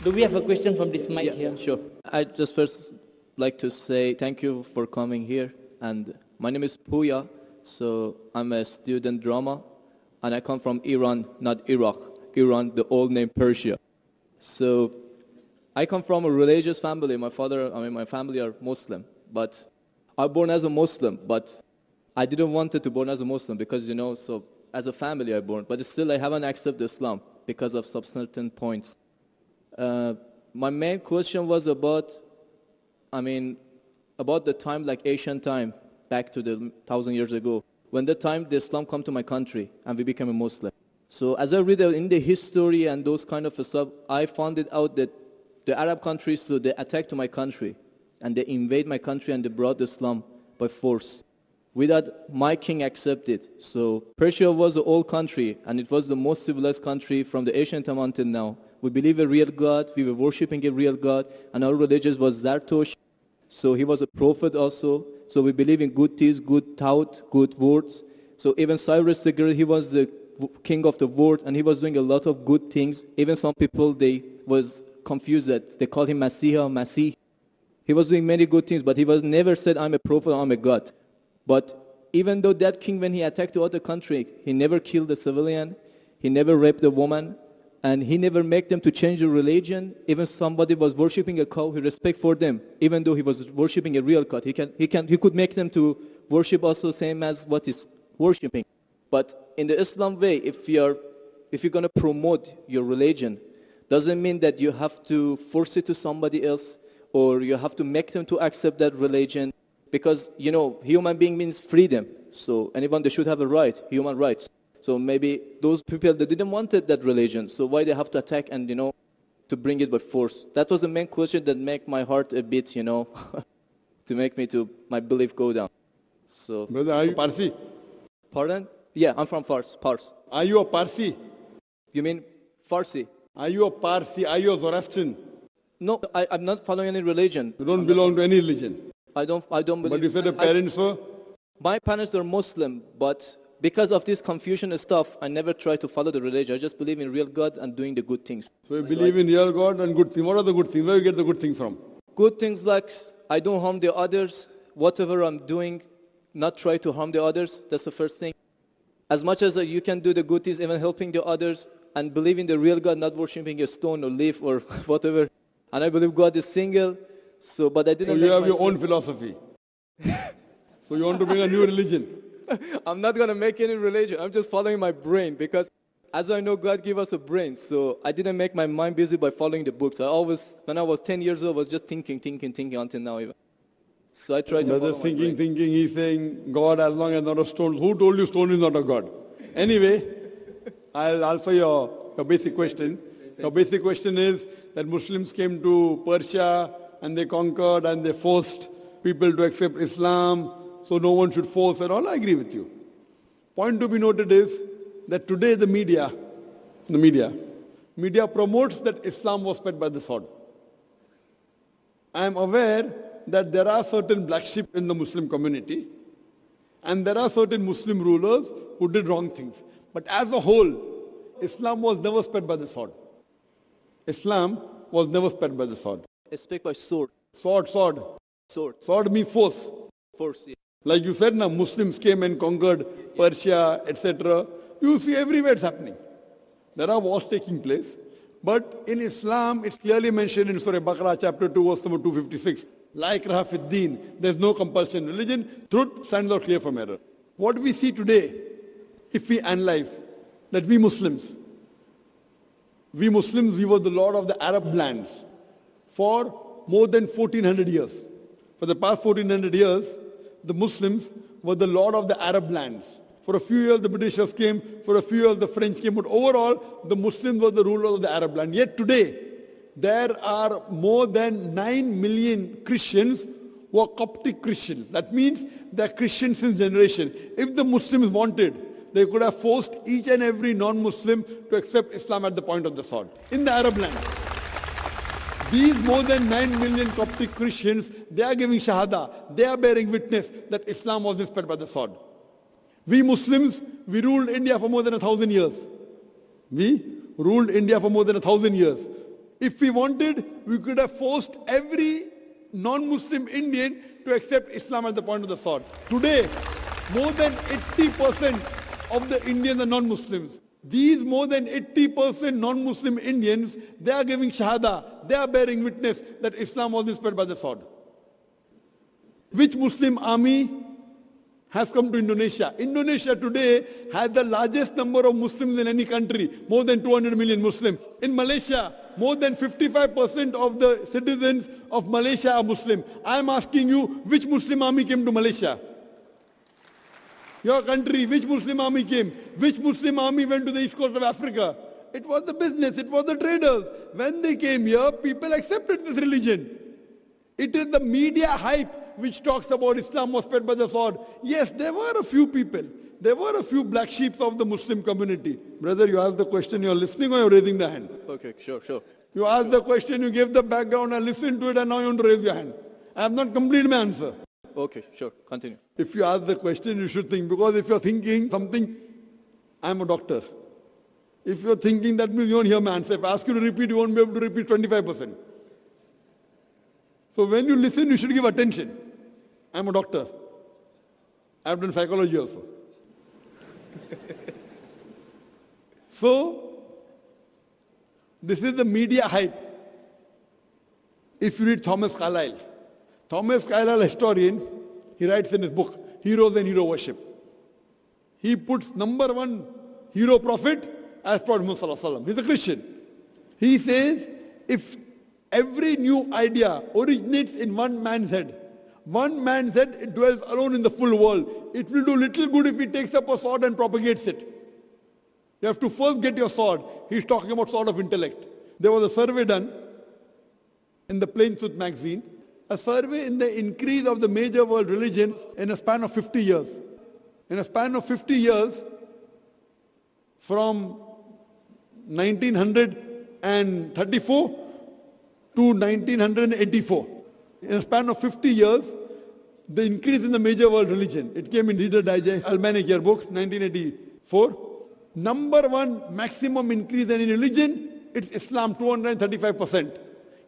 Do we have a question from this mic here? Sure. I just first like to say thank you for coming here. And my name is Pria. So I'm a student drama. And I come from Iran, not Iraq. Iran, the old name Persia. So I come from a religious family. My family are Muslim. But I was born as a Muslim. But I didn't want to born as a Muslim because, so as a family I born. But still I haven't accepted Islam because of some certain points. My main question was about the time, like Asian time, back to the 1,000 years ago, when the time the Islam come to my country and we became a Muslim. So as I read in the history and those kind of stuff, I found it out that the Arab countries, so they attacked to my country and they invade my country and they brought Islam by force without my king accepted. So Persia was an old country and it was the most civilized country from the ancient time until now. We believe a real God, we were worshipping a real God, and our religion was Zartosh. So he was a prophet also. So we believe in good deeds, good thought, good words. So even Cyrus the Great, he was the king of the world, and he was doing a lot of good things. Even some people, they was confused that they called him Messiah, Masih. He was doing many good things, but he was never said, I'm a prophet, I'm a God. But even though that king, when he attacked the other country, he never killed a civilian, he never raped a woman, and he never made them to change the religion. Even somebody was worshipping a cow, he respect for them, even though he was worshipping a real God. He could make them to worship also same as what is worshipping. But in the Islam way, if you're going to promote your religion, doesn't mean that you have to force it to somebody else or you have to make them to accept that religion. Because, human being means freedom. So anyone, they should have a right, human rights. So maybe those people, they didn't want that religion. So why they have to attack and, to bring it by force? That was the main question that made my heart a bit, to make me to my belief go down. So. Brother, are you Parsi? Pardon? Yeah, I'm from Pars. Are you a Parsi? You mean Farsi? Are you a Parsi? Are you a Zoroastrian? No, I'm not following any religion. You don't belong to any religion? I don't believe. But you said your parents were? My parents are Muslim, but because of this confusion stuff, I never try to follow the religion. I just believe in real God and doing the good things. So you believe in real God and good things. What are the good things? Where do you get the good things from? Good things like I don't harm the others. Whatever I'm doing, not try to harm the others. That's the first thing. As much as you can do the good things, even helping the others, and believe in the real God, not worshipping a stone or leaf or whatever. And I believe God is single. So, but I didn't. So you have your own philosophy. So you want to bring a new religion. I'm not going to make any religion. I'm just following my brain because as I know, God gave us a brain. So I didn't make my mind busy by following the books. I always, when I was 10 years old, was just thinking until now even. So I tried to follow my brain. Thinking, he's saying God as long as not a stone. Who told you stone is not a God? Anyway, I'll answer your basic question. Your basic question is that Muslims came to Persia and they conquered and they forced people to accept Islam. So no one should force at all. I agree with you. Point to be noted is that today the media promotes that Islam was spread by the sword. I am aware that there are certain black sheep in the Muslim community and there are certain Muslim rulers who did wrong things. But as a whole, Islam was never spread by the sword. Islam was never spread by the sword. It's spread by sword. Sword. Sword means force. Force, yeah. Like you said, now Muslims came and conquered Persia, etc. You see everywhere it's happening. There are wars taking place. But in Islam, it's clearly mentioned in Surah Baqarah, chapter 2, verse number 256. La ikraha fid deen. There's no compulsion in religion. Truth stands out clear from error. What we see today, if we analyze, that we Muslims, we were the lord of the Arab lands for more than 1400 years. For the past 1400 years, the Muslims were the lord of the Arab lands. For a few years the Britishers came, for a few years the French came, but overall the Muslims were the rulers of the Arab land. Yet today, there are more than 9 million Christians who are Coptic Christians. That means they are Christians since generation. If the Muslims wanted, they could have forced each and every non-Muslim to accept Islam at the point of the sword in the Arab land. These more than 9 million Coptic Christians, they are giving shahada, they are bearing witness that Islam was spread by the sword. We Muslims, we ruled India for more than 1,000 years. We ruled India for more than 1,000 years. If we wanted, we could have forced every non-Muslim Indian to accept Islam at the point of the sword. Today, more than 80% of the Indians are non-Muslims. These more than 80% non-Muslim Indians, they are giving shahada, they are bearing witness that Islam was spread by the sword. Which Muslim army has come to Indonesia? Indonesia today has the largest number of Muslims in any country, more than 200 million Muslims. In Malaysia, more than 55% of the citizens of Malaysia are Muslim. I am asking you, which Muslim army came to Malaysia? Your country, which Muslim army came? Which Muslim army went to the east coast of Africa? It was the business, it was the traders. When they came here, people accepted this religion. It is the media hype which talks about Islam was spread by the sword. Yes, there were a few people. There were a few black sheep of the Muslim community. Brother, you asked the question, you are listening or you are raising the hand? Okay, sure. You asked the question, you gave the background, I listened to it, and now you want to raise your hand. I have not completed my answer. Okay, sure. Continue. If you ask the question, you should think. Because if you're thinking something, I'm a doctor. If you're thinking, that means you won't hear my answer. If I ask you to repeat, you won't be able to repeat 25%. So when you listen, you should give attention. I'm a doctor. I've done psychology also. So, this is the media hype. If you read Thomas Carlyle, historian, he writes in his book, Heroes and Hero Worship. He puts number one hero prophet as Prophet Muhammad Sallallahu Alaihi Wasallam. He's a Christian. He says, if every new idea originates in one man's head, it dwells alone in the full world. It will do little good if he takes up a sword and propagates it. You have to first get your sword. He's talking about sword of intellect. There was a survey done in the Plain Truth magazine, a survey in the increase of the major world religions in a span of 50 years. In a span of 50 years, from 1934 to 1984. In a span of 50 years, the increase in the major world religion. It came in Reader Digest, Almanac Yearbook, 1984. Number one maximum increase in any religion, it's Islam, 235%.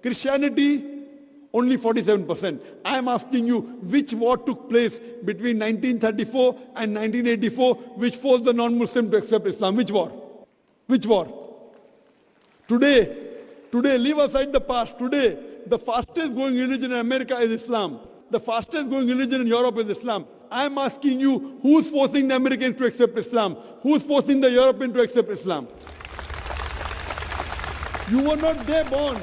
Christianity, only 47%. I am asking you, which war took place between 1934 and 1984, which forced the non-Muslim to accept Islam? Which war? Which war? Today, leave aside the past. Today, the fastest growing religion in America is Islam. The fastest growing religion in Europe is Islam. I am asking you, who's forcing the Americans to accept Islam? Who's forcing the Europeans to accept Islam? You were not there born.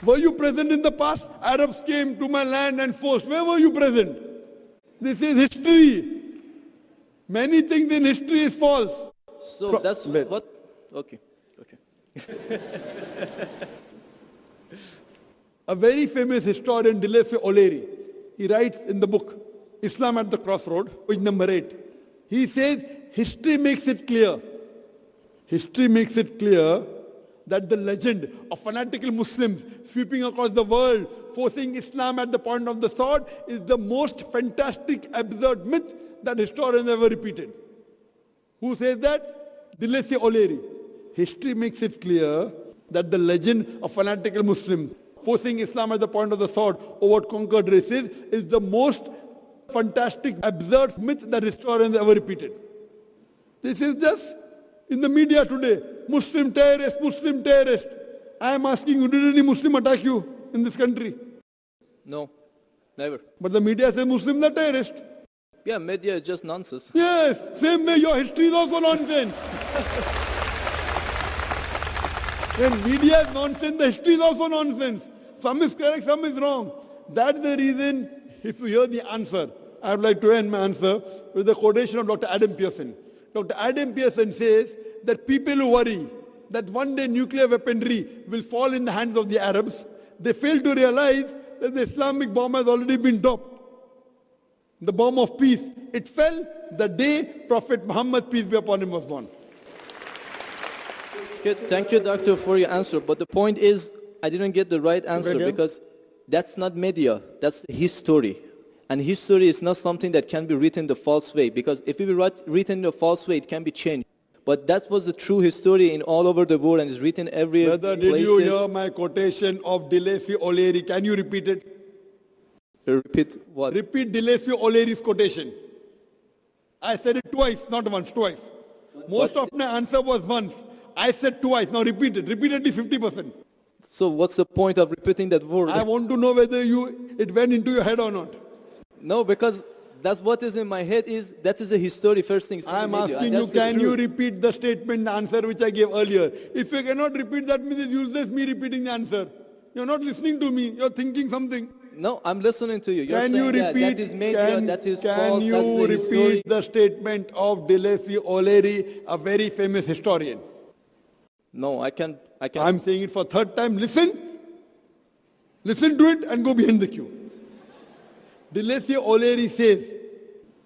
Were you present in the past? Arabs came to my land and forced. Where were you present? This is history. Many things in history is false. So that's what... Okay. A very famous historian, Dilese O'Leary, he writes in the book, Islam at the Crossroad, page number 8. He says, history makes it clear that the legend of fanatical Muslims sweeping across the world, forcing Islam at the point of the sword, is the most fantastic, absurd myth that historians ever repeated. Who says that? Dilese O'Leary. History makes it clear that the legend of fanatical Muslims forcing Islam at the point of the sword over conquered races is the most fantastic, absurd myth that historians ever repeated. This is just in the media today. Muslim terrorist, Muslim terrorist. I am asking you, did any Muslim attack you in this country? No, never. But the media says Muslims are terrorists. Yeah, media is just nonsense. Yes, same way your history is also nonsense. When media is nonsense, the history is also nonsense. Some is correct, some is wrong. That's the reason, if you hear the answer, I would like to end my answer with a quotation of Dr. Adam Pearson. Dr. Adam Pearson says that people who worry that one day nuclear weaponry will fall in the hands of the Arabs, they fail to realize that the Islamic bomb has already been dropped. The bomb of peace. It fell the day Prophet Muhammad, peace be upon him, was born. Good. Thank you, doctor, for your answer. But the point is, I didn't get the right answer because that's not media, that's history. And history is not something that can be written the false way, because if it be written the false way, it can be changed. But that was the true history in all over the world and is written every Brother, did you places. hear my quotation of Deleuze O'Leary? Can you repeat it? Repeat what? Repeat Deleuze O'Leary's quotation. I said it twice, not once, twice. Most of my answer was once. I said twice. Now repeat it. Repeatedly 50%. So what's the point of repeating that word? I want to know whether it went into your head or not. No, because that's what is in my head that is the history first thing. I am asking you, can you repeat the statement, the answer which I gave earlier? If you cannot repeat, that means it's useless me repeating the answer. You're not listening to me. You're thinking something. No, I'm listening to you. You're Can saying you repeat? that is made, that is can false, you that's the history. repeat the statement of Deleuze O'Leary, a very famous historian? No, I can't. I'm saying it for third time. Listen to it and go behind the queue. Deleuze O'Leary says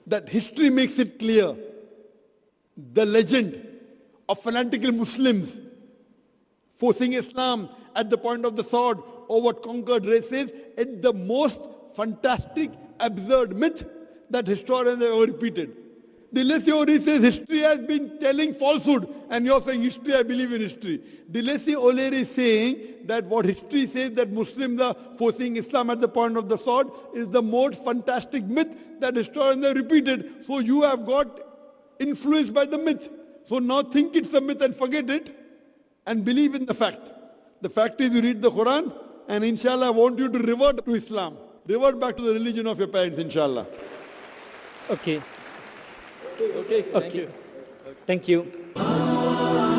that history makes it clear the legend of fanatical Muslims forcing Islam at the point of the sword over conquered races is the most fantastic, absurd myth that historians have ever repeated. Deleuze O'Leary says history has been telling falsehood, and you're saying history, I believe in history. Deleuze O'Leary is saying that what history says that Muslims are forcing Islam at the point of the sword is the most fantastic myth that historians have repeated. So you have got influenced by the myth. So now think it's a myth and forget it and believe in the fact. The fact is you read the Quran and inshallah I want you to revert to Islam. Revert back to the religion of your parents, inshallah. Okay. Okay, thank you. Thank you.